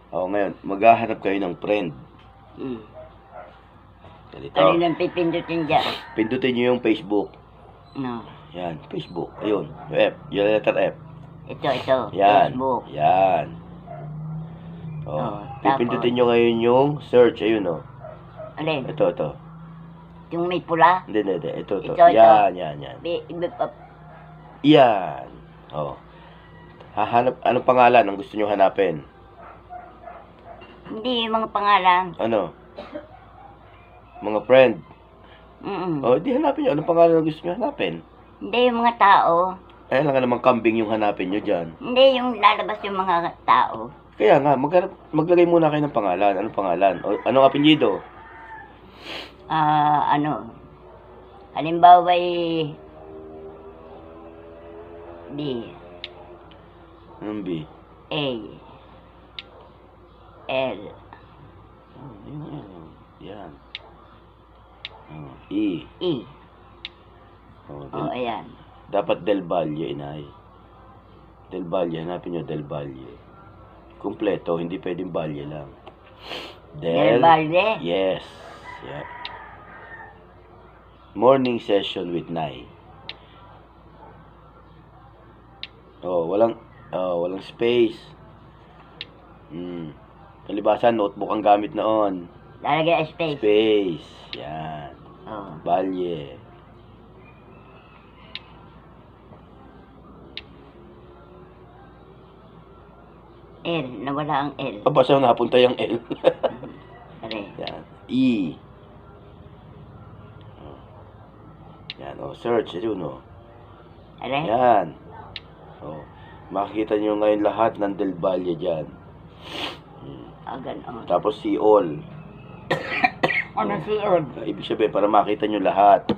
Ngayon, maghahanap kayo ng friend. Ganito. Ano lang pipindutin dyan? Pindutin nyo yung Facebook. No. Yan, Facebook. Ayun, F. Yung letter F. Ito. Yan. Facebook. Yan. Pipindutin nyo ngayon yung search. Ayun, Alin? Ito. Yung may pula? Hindi. Ito. Ito. Yan. Yan. Hahanap, anong pangalan ang gusto nyo hanapin? Hindi, yung mga pangalan. Ano? Mga friend. Di hanapin nyo. Anong pangalan ang gusto nyo hanapin? Hindi, yung mga tao. Lang nga namang kambing yung hanapin nyo dyan. Hindi, yung lalabas yung mga tao. Kaya nga, maglagay muna kayo ng pangalan. Anong pangalan? Anong apelyido? Halimbawa B. Anong B? A. L. Yan. E. E. Ayan. Dapat Del Valle, inay. Del Valle, hanapin nyo Del Valle. Kompleto, hindi pwedeng Valle lang. Del Valle? Yes. Yeah. Morning session with Nay. Walang space. Palibasa, notebook ang gamit noon. Lalagay space. Space. Yan. Valle. L. Nawala ang L. Saan napunta yung L? Yan. E. Yan, search. Yun, Yan. Makikita nyo ngayon lahat ng Del Valle dyan. Ganon. Tapos si All. Ano si All? Ibig sabihin, para makita nyo lahat.